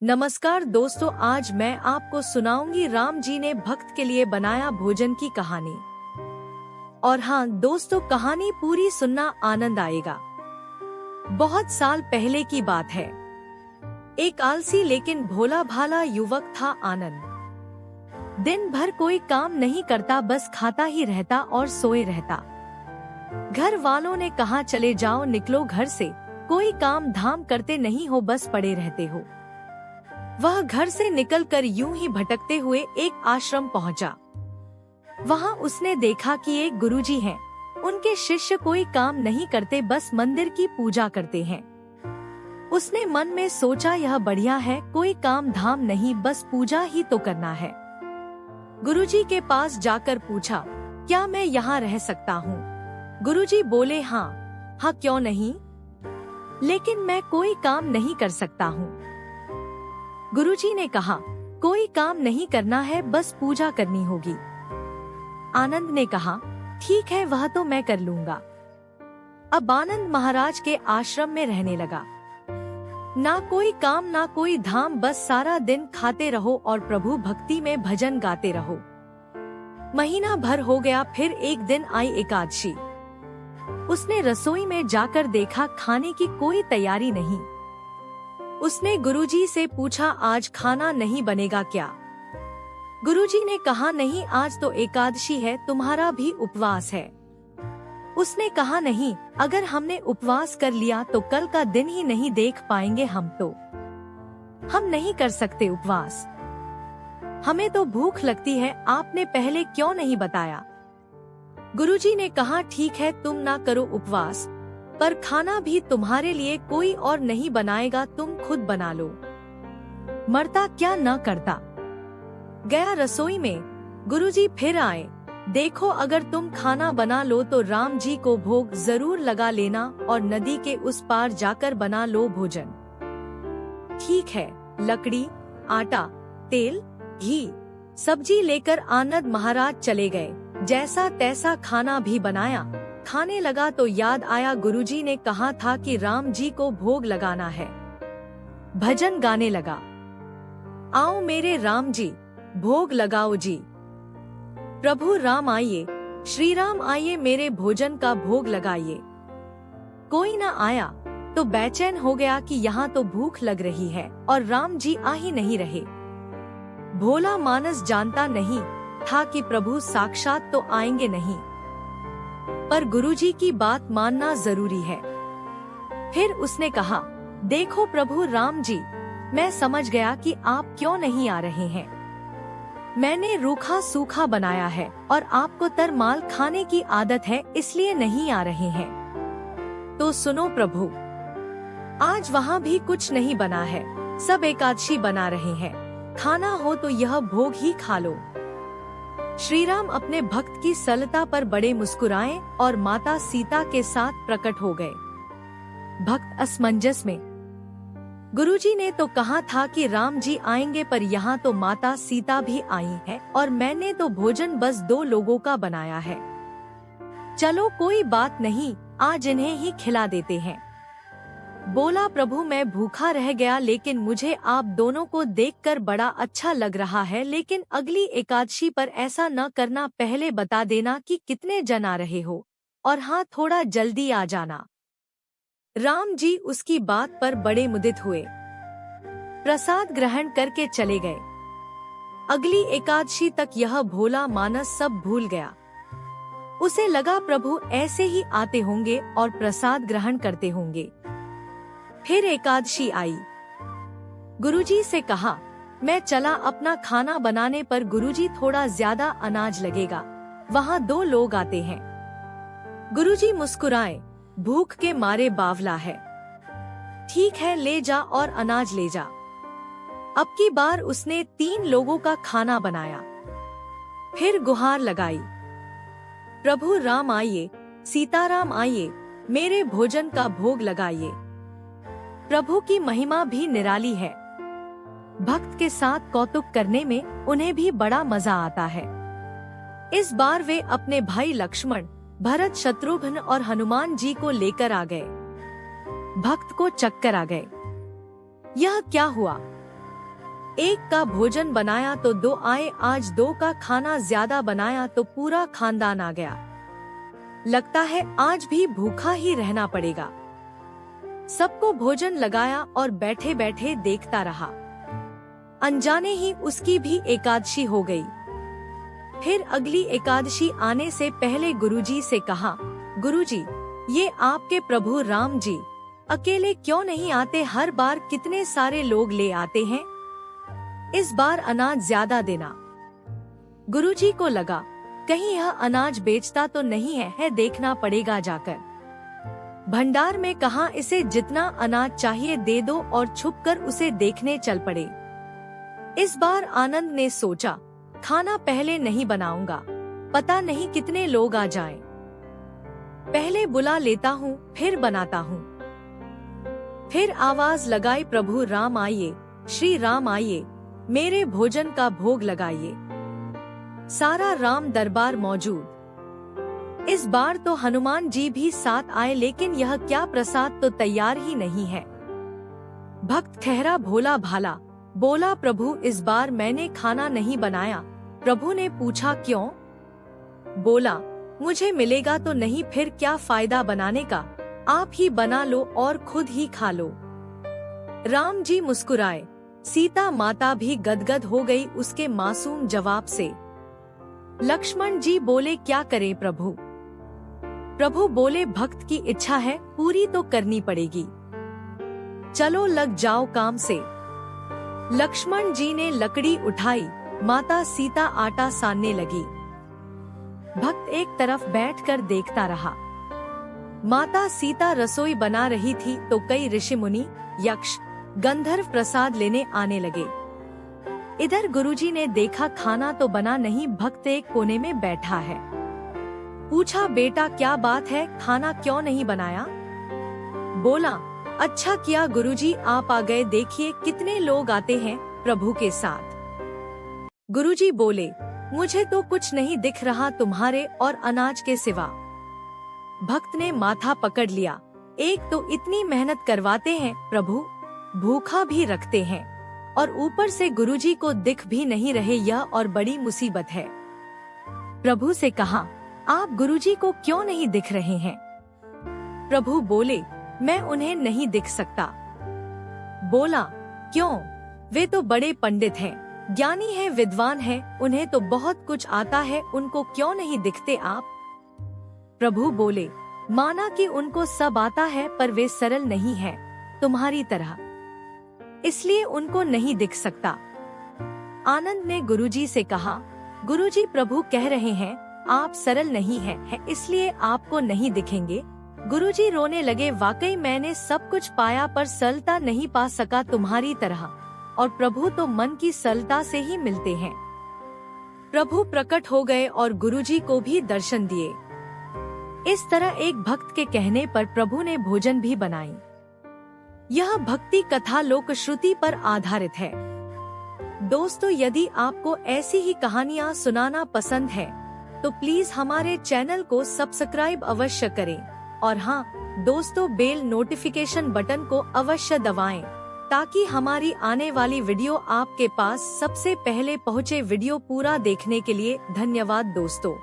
नमस्कार दोस्तों, आज मैं आपको सुनाऊंगी राम जी ने भक्त के लिए बनाया भोजन की कहानी। और हाँ दोस्तों, कहानी पूरी सुनना, आनंद आएगा। बहुत साल पहले की बात है। एक आलसी लेकिन भोला भाला युवक था आनंद। दिन भर कोई काम नहीं करता, बस खाता ही रहता और सोए रहता। घर वालों ने कहा, चले जाओ, निकलो घर से, कोई काम धाम करते नहीं हो, बस पड़े रहते हो। वह घर से निकलकर यूं ही भटकते हुए एक आश्रम पहुंचा। वहां उसने देखा कि एक गुरुजी हैं। उनके शिष्य कोई काम नहीं करते, बस मंदिर की पूजा करते हैं। उसने मन में सोचा, यह बढ़िया है, कोई काम धाम नहीं, बस पूजा ही तो करना है। गुरुजी के पास जाकर पूछा, क्या मैं यहाँ रह सकता हूँ? गुरुजी बोले, हाँ हाँ, क्यों नहीं, लेकिन मैं कोई काम नहीं कर सकता हूँ। गुरुजी ने कहा, कोई काम नहीं करना है, बस पूजा करनी होगी। आनंद ने कहा, ठीक है, वह तो मैं कर लूंगा। अब आनंद महाराज के आश्रम में रहने लगा। ना कोई काम ना कोई धाम, बस सारा दिन खाते रहो और प्रभु भक्ति में भजन गाते रहो। महीना भर हो गया, फिर एक दिन आई एकादशी। उसने रसोई में जाकर देखा, खाने की कोई तैयारी नहीं। उसने गुरुजी से पूछा, आज खाना नहीं बनेगा क्या? गुरुजी ने कहा, नहीं, आज तो एकादशी है, तुम्हारा भी उपवास है। उसने कहा, नहीं, अगर हमने उपवास कर लिया तो कल का दिन ही नहीं देख पाएंगे हम नहीं कर सकते उपवास। हमें तो भूख लगती है, आपने पहले क्यों नहीं बताया? गुरुजी ने कहा, ठीक है, तुम ना करो उपवास, पर खाना भी तुम्हारे लिए कोई और नहीं बनाएगा, तुम खुद बना लो। मरता क्या न करता। गया रसोई में। गुरुजी फिर आए, देखो, अगर तुम खाना बना लो तो राम जी को भोग जरूर लगा लेना और नदी के उस पार जाकर बना लो भोजन। ठीक है। लकड़ी, आटा, तेल, घी, सब्जी लेकर आनंद महाराज चले गए। जैसा तैसा खाना भी बनाया। खाने लगा तो याद आया, गुरुजी ने कहा था कि राम जी को भोग लगाना है। भजन गाने लगा, आओ मेरे राम जी, भोग लगाओ जी। प्रभु राम आइए, श्री राम आइए, मेरे भोजन का भोग लगाइए। कोई न आया तो बेचैन हो गया कि यहाँ तो भूख लग रही है और राम जी आ ही नहीं रहे। भोला मानस जानता नहीं था कि प्रभु साक्षात तो आएंगे नहीं, पर गुरुजी की बात मानना जरूरी है। फिर उसने कहा, देखो प्रभु राम जी, मैं समझ गया कि आप क्यों नहीं आ रहे हैं। मैंने रूखा सूखा बनाया है और आपको तरमाल खाने की आदत है, इसलिए नहीं आ रहे हैं। तो सुनो प्रभु, आज वहाँ भी कुछ नहीं बना है, सब एकादशी बना रहे हैं। खाना हो तो यह भोग ही खा लो। श्री राम अपने भक्त की सरलता पर बड़े मुस्कुराए और माता सीता के साथ प्रकट हो गए। भक्त असमंजस में। गुरुजी ने तो कहा था कि राम जी आएंगे, पर यहाँ तो माता सीता भी आई है और मैंने तो भोजन बस 2 लोगों का बनाया है। चलो कोई बात नहीं, आज इन्हें ही खिला देते हैं। बोला, प्रभु मैं भूखा रह गया, लेकिन मुझे आप दोनों को देखकर बड़ा अच्छा लग रहा है, लेकिन अगली एकादशी पर ऐसा न करना, पहले बता देना कि कितने जन आ रहे हो, और हाँ, थोड़ा जल्दी आ जाना। राम जी उसकी बात पर बड़े मुदित हुए, प्रसाद ग्रहण करके चले गए। अगली एकादशी तक यह भोला मानस सब भूल गया। उसे लगा प्रभु ऐसे ही आते होंगे और प्रसाद ग्रहण करते होंगे। फिर एकादशी आई। गुरुजी से कहा, मैं चला अपना खाना बनाने, पर गुरुजी थोड़ा ज्यादा अनाज लगेगा, वहाँ 2 लोग आते हैं। गुरुजी मुस्कुराए, भूख के मारे बावला है। ठीक है, ले जा और अनाज ले जा। अब की बार उसने 3 लोगों का खाना बनाया। फिर गुहार लगाई, प्रभु राम आइए, सीताराम आइए, मेरे भोजन का भोग लगाइए। प्रभु की महिमा भी निराली है। भक्त के साथ कौतुक करने में उन्हें भी बड़ा मजा आता है। इस बार वे अपने भाई लक्ष्मण, भरत, शत्रुघ्न और हनुमान जी को लेकर आ गए। भक्त को चक्कर आ गए। यह क्या हुआ? एक का भोजन बनाया तो दो आए, आज दो का खाना ज्यादा बनाया तो पूरा खानदान आ गया। लगता है आज भी भूखा ही रहना पड़ेगा। सबको भोजन लगाया और बैठे बैठे देखता रहा। अनजाने ही उसकी भी एकादशी हो गई। फिर अगली एकादशी आने से पहले गुरुजी से कहा, गुरुजी, ये आपके प्रभु राम जी अकेले क्यों नहीं आते? हर बार कितने सारे लोग ले आते हैं। इस बार अनाज ज्यादा देना। गुरुजी को लगा कहीं यह अनाज बेचता तो नहीं है, देखना पड़ेगा जाकर। भंडार में कहा, इसे जितना अनाज चाहिए दे दो, और छुपकर उसे देखने चल पड़े। इस बार आनंद ने सोचा, खाना पहले नहीं बनाऊंगा, पता नहीं कितने लोग आ जाएं। पहले बुला लेता हूँ, फिर बनाता हूँ। फिर आवाज लगाई, प्रभु राम आइए, श्री राम आइए, मेरे भोजन का भोग लगाइए। सारा राम दरबार मौजूद। इस बार तो हनुमान जी भी साथ आए, लेकिन यह क्या प्रसाद तो तैयार ही नहीं है। भक्त ठहरा भोला भाला, बोला, प्रभु इस बार मैंने खाना नहीं बनाया। प्रभु ने पूछा, क्यों? बोला, मुझे मिलेगा तो नहीं, फिर क्या फायदा बनाने का, आप ही बना लो और खुद ही खा लो। राम जी मुस्कुराए। सीता माता भी गदगद हो गई उसके मासूम जवाब से। लक्ष्मण जी बोले, क्या करें प्रभु? प्रभु बोले, भक्त की इच्छा है, पूरी तो करनी पड़ेगी। चलो लग जाओ काम से। लक्ष्मण जी ने लकड़ी उठाई, माता सीता आटा सानने लगी। भक्त एक तरफ बैठकर देखता रहा। माता सीता रसोई बना रही थी तो कई ऋषि मुनि, यक्ष, गंधर्व प्रसाद लेने आने लगे। इधर गुरुजी ने देखा खाना तो बना नहीं, भक्त एक कोने में बैठा है। पूछा, बेटा क्या बात है, खाना क्यों नहीं बनाया? बोला, अच्छा किया गुरुजी आप आ गए, देखिए कितने लोग आते हैं प्रभु के साथ। गुरुजी बोले, मुझे तो कुछ नहीं दिख रहा तुम्हारे और अनाज के सिवा। भक्त ने माथा पकड़ लिया, एक तो इतनी मेहनत करवाते हैं प्रभु, भूखा भी रखते हैं, और ऊपर से गुरुजी को दिख भी नहीं रहे, यह और बड़ी मुसीबत है। प्रभु से कहा, आप गुरुजी को क्यों नहीं दिख रहे हैं? प्रभु बोले, मैं उन्हें नहीं दिख सकता। बोला, क्यों? वे तो बड़े पंडित हैं, ज्ञानी हैं, विद्वान हैं, उन्हें तो बहुत कुछ आता है, उनको क्यों नहीं दिखते आप? प्रभु बोले, माना कि उनको सब आता है, पर वे सरल नहीं हैं तुम्हारी तरह, इसलिए उनको नहीं दिख सकता। आनंद ने गुरुजी से कहा, गुरुजी प्रभु कह रहे हैं आप सरल नहीं हैं, इसलिए आपको नहीं दिखेंगे। गुरुजी रोने लगे, वाकई मैंने सब कुछ पाया पर सरलता नहीं पा सका तुम्हारी तरह, और प्रभु तो मन की सरलता से ही मिलते हैं। प्रभु प्रकट हो गए और गुरुजी को भी दर्शन दिए। इस तरह एक भक्त के कहने पर प्रभु ने भोजन भी बनाई। यह भक्ति कथा लोक श्रुति पर आधारित है। दोस्तों, यदि आपको ऐसी ही कहानियाँ सुनाना पसंद है तो प्लीज हमारे चैनल को सब्सक्राइब अवश्य करें, और हाँ दोस्तों, बेल नोटिफिकेशन बटन को अवश्य दबाएं ताकि हमारी आने वाली वीडियो आपके पास सबसे पहले पहुँचे। वीडियो पूरा देखने के लिए धन्यवाद दोस्तों।